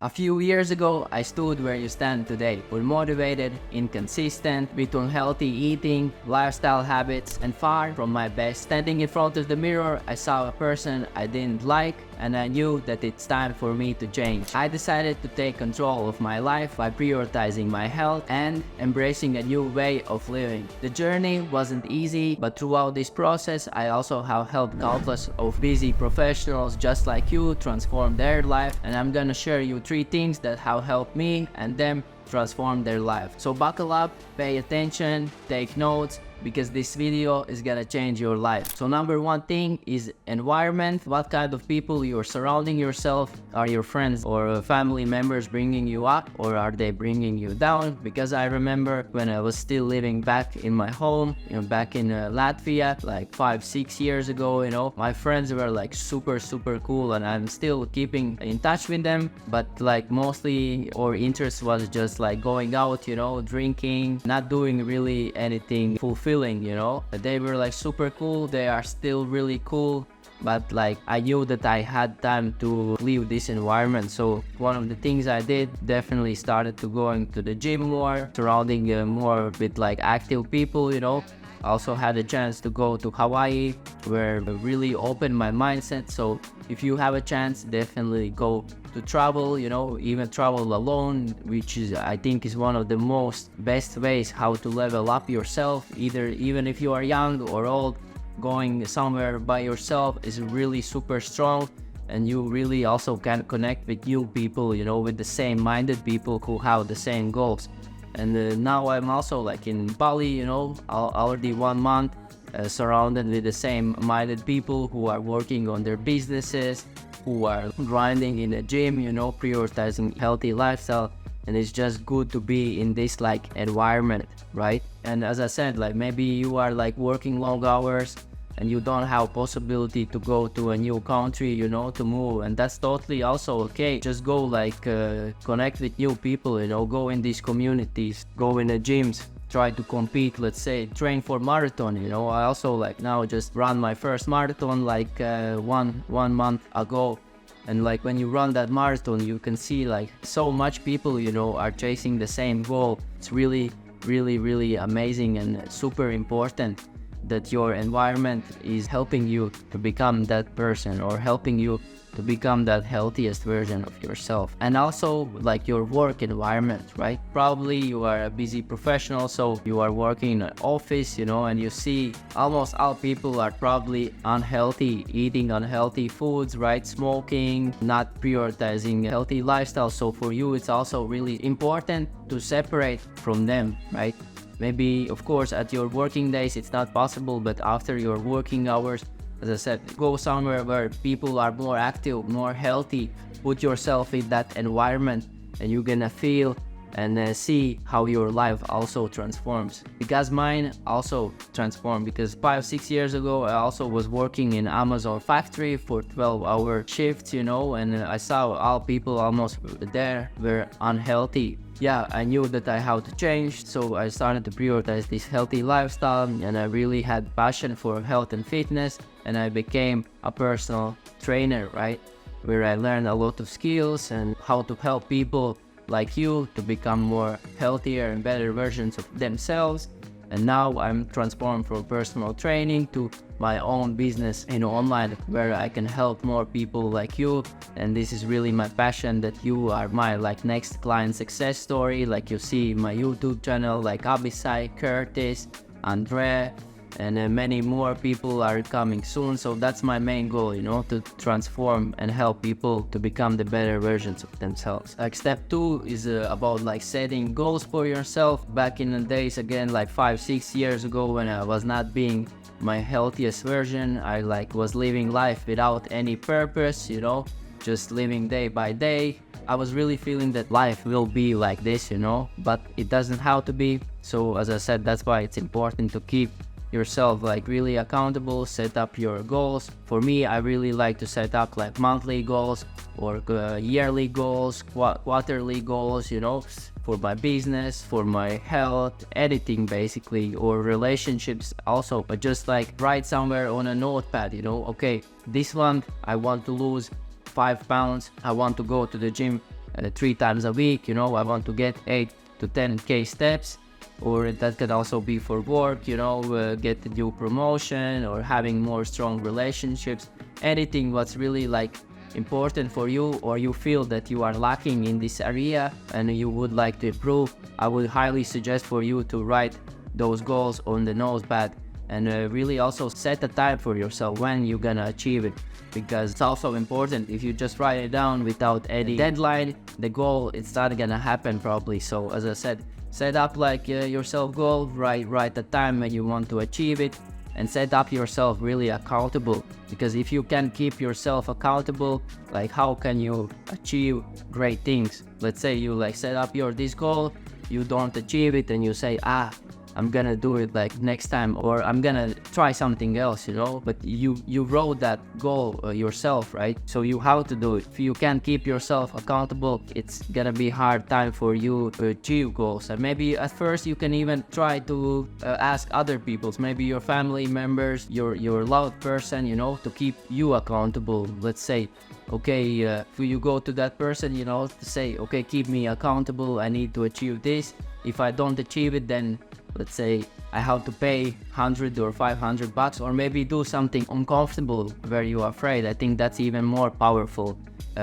A few years ago, I stood where you stand today, unmotivated, inconsistent, with unhealthy eating, lifestyle habits, and far from my best. Standing in front of the mirror, I saw a person I didn't like, and I knew that it's time for me to change. I decided to take control of my life by prioritizing my health and embracing a new way of living. The journey wasn't easy, but throughout this process, I also have helped countless of busy professionals just like you transform their life, and I'm gonna share you 3 things that have helped me and them transform their life. So buckle up, pay attention, take notes, because this video is gonna change your life. So number 1 thing is environment. What kind of people you are surrounding yourself? Are your friends or family members bringing you up, or are they bringing you down? Because I remember when I was still living back in my home, back in Latvia, like 5-6 years ago, my friends were like super cool, and I'm still keeping in touch with them, but like mostly our interest was just like going out, drinking, not doing really anything fulfilling. They were like super cool, they are still really cool, but like I knew that I had time to leave this environment. So one of the things I did, definitely started to going to the gym more, surrounding more with like active people. Also had a chance to go to Hawaii, where it really opened my mindset. So if you have a chance, definitely go to travel, even travel alone, which is, I think, is one of the most best ways how to level up yourself. Even if you are young or old, going somewhere by yourself is really super strong, and you really also can connect with new people, with the same minded people who have the same goals. And now I'm also like in Bali, already 1 month, surrounded with the same minded people who are working on their businesses, who are grinding in the gym, prioritizing healthy lifestyle. And it's just good to be in this like environment, right? And as I said, like maybe you are like working long hours and you don't have possibility to go to a new country, to move, and that's totally also okay. Just go like connect with new people, go in these communities, go in the gyms, try to compete, let's say train for marathon. I also like now just run my first marathon like one month ago. And like when you run that marathon, you can see like so much people, are chasing the same goal. It's really amazing and super important that your environment is helping you to become that person, or helping you to become that healthiest version of yourself. And also like your work environment, right? Probably you are a busy professional, so you are working in an office, and you see almost all people are probably unhealthy, eating unhealthy foods, right? Smoking, not prioritizing a healthy lifestyle. So for you, it's also really important to separate from them, right? Maybe, of course, at your working days, it's not possible, but after your working hours, as I said, go somewhere where people are more active, more healthy, put yourself in that environment, and you're gonna feel and see how your life also transforms. Because mine also transformed, because 5-6 years ago, I also was working in Amazon factory for 12-hour shifts, and I saw all people almost there were unhealthy. Yeah, I knew that I had to change, so I started to prioritize this healthy lifestyle, and I really had passion for health and fitness, and I became a personal trainer, right? Where I learned a lot of skills and how to help people like you to become more healthier and better versions of themselves. And now I'm transformed from personal training to my own business online, where I can help more people like you. And this is really my passion, that you are my like next client success story, like you see in my YouTube channel, like Abisai, Curtis, Andre, and many more people are coming soon. So that's my main goal, to transform and help people to become the better versions of themselves. Like step 2 is about like setting goals for yourself. Back in the days, again, like 5-6 years ago, when I was not being my healthiest version, I like was living life without any purpose, just living day by day. I was really feeling that life will be like this, but it doesn't have to be. So as I said, that's why it's important to keep yourself like really accountable, set up your goals. For me, I really like to set up like monthly goals or yearly goals, quarterly goals, for my business, for my health, anything basically, or relationships also. But just like write somewhere on a notepad, okay, this month I want to lose 5 pounds, I want to go to the gym 3 times a week. I want to get 8 to 10k steps. Or that could also be for work, get a new promotion or having more strong relationships. Anything what's really like important for you, or you feel that you are lacking in this area and you would like to improve, I would highly suggest for you to write those goals on the notepad, and really also set a time for yourself when you're gonna achieve it, because it's also important. If you just write it down without any deadline, the goal, it's not gonna happen probably. So as I said, set up like yourself goal, write the time when you want to achieve it, and set up yourself really accountable. Because if you can keep yourself accountable, like how can you achieve great things? Let's say you like set up this goal, you don't achieve it, and you say, I'm gonna do it like next time, or I'm gonna try something else, but you wrote that goal yourself, right? So you have to do it. If you can't keep yourself accountable, it's gonna be hard time for you to achieve goals. And maybe at first you can even try to ask other people, maybe your family members, your loved person, to keep you accountable. Let's say, okay, if you go to that person, to say, okay, keep me accountable, I need to achieve this. If I don't achieve it, then let's say I have to pay 100 or 500 bucks, or maybe do something uncomfortable where you are afraid. I think that's even more powerful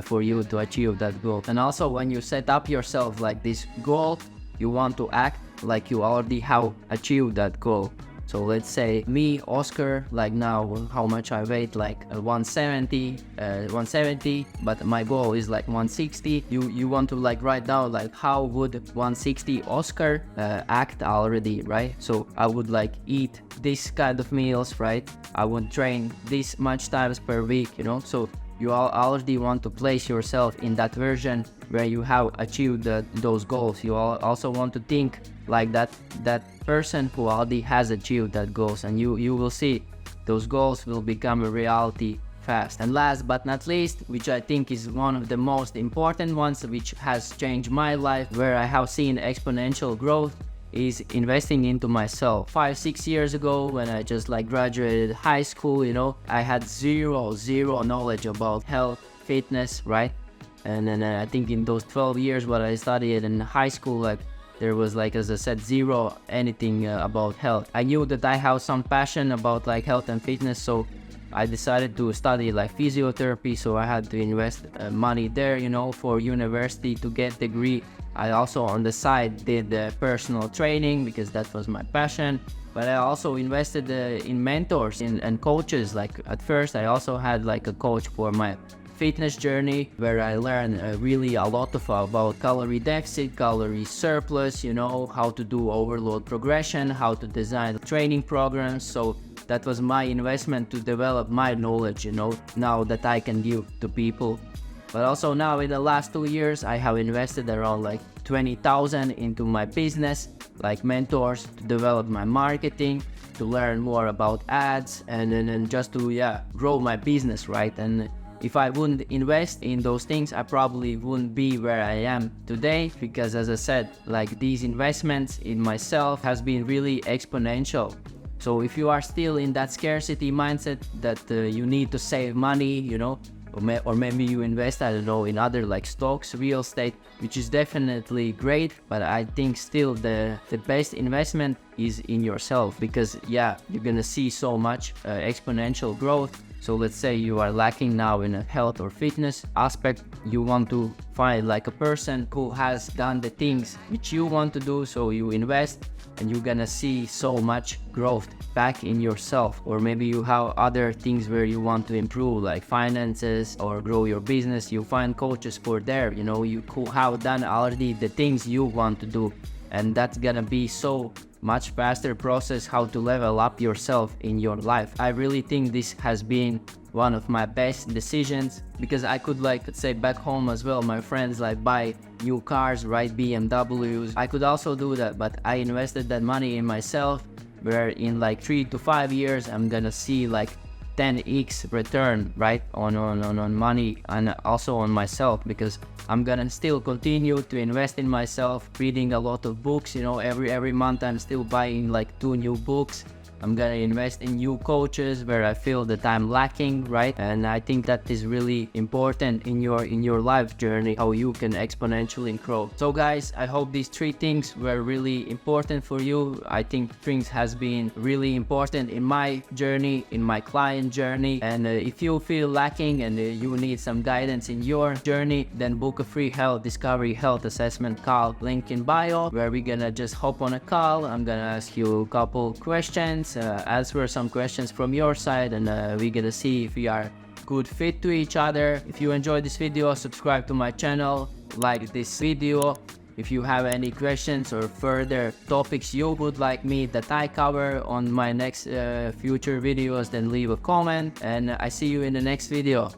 for you to achieve that goal. And also, when you set up yourself like this goal, you want to act like you already have achieved that goal. So let's say me, Oscar, like now how much I weigh, like 170, but my goal is like 160. You want to like write down like how would 160 Oscar act already, right? So I would like eat this kind of meals, right? I would train this much times per week, so you already want to place yourself in that version where you have achieved those goals. You also want to think like that person who already has achieved that goals, and you will see those goals will become a reality fast. And last but not least, which I think is one of the most important ones, which has changed my life, where I have seen exponential growth, is investing into myself. 5-6 years ago, when I just like graduated high school, I had zero knowledge about health, fitness, right? And then I think in those 12 years what I studied in high school, like there was like, as I said, zero anything about health. I knew that I have some passion about like health and fitness, so I decided to study like physiotherapy. So I had to invest money there, for university to get degree. I also on the side did personal training because that was my passion. But I also invested in mentors and coaches. Like at first I also had like a coach for my fitness journey, where I learned really a lot about calorie deficit, calorie surplus, how to do overload progression, how to design training programs. So that was my investment to develop my knowledge, now that I can give to people. But also now in the last 2 years, I have invested around like 20,000 into my business, like mentors to develop my marketing, to learn more about ads, and then just to grow my business, right? And if I wouldn't invest in those things, I probably wouldn't be where I am today, because as I said, like these investments in myself has been really exponential. So if you are still in that scarcity mindset that you need to save money, or maybe you invest, I don't know, in other like stocks, real estate, which is definitely great, but I think still the best investment is in yourself, because you're gonna see so much exponential growth. So let's say you are lacking now in a health or fitness aspect, you want to find like a person who has done the things which you want to do, so you invest, and you're gonna see so much growth back in yourself. Or maybe you have other things where you want to improve, like finances or grow your business. You find coaches for there, you who have done already the things you want to do, and that's gonna be so much faster process how to level up yourself in your life. I really think this has been one of my best decisions, because I could like, let's say back home as well, my friends like buy new cars, right, BMWs. I could also do that, but I invested that money in myself, where in like 3 to 5 years I'm gonna see like 10x return, right, on money, and also on myself, because I'm gonna still continue to invest in myself, reading a lot of books. Every month I'm still buying like 2 new books, I'm gonna invest in new coaches where I feel that I'm lacking, right? And I think that is really important in your life journey, how you can exponentially grow. So guys, I hope these 3 things were really important for you. I think things has been really important in my journey, in my client journey. And if you feel lacking and you need some guidance in your journey, then book a free health discovery health assessment call, link in bio, where we're gonna just hop on a call. I'm gonna ask you a couple questions, answer some questions from your side, and we're gonna see if we are good fit to each other. If you enjoyed this video, subscribe to my channel, like this video. If you have any questions or further topics you would like me that I cover on my next future videos, then leave a comment, and I see you in the next video.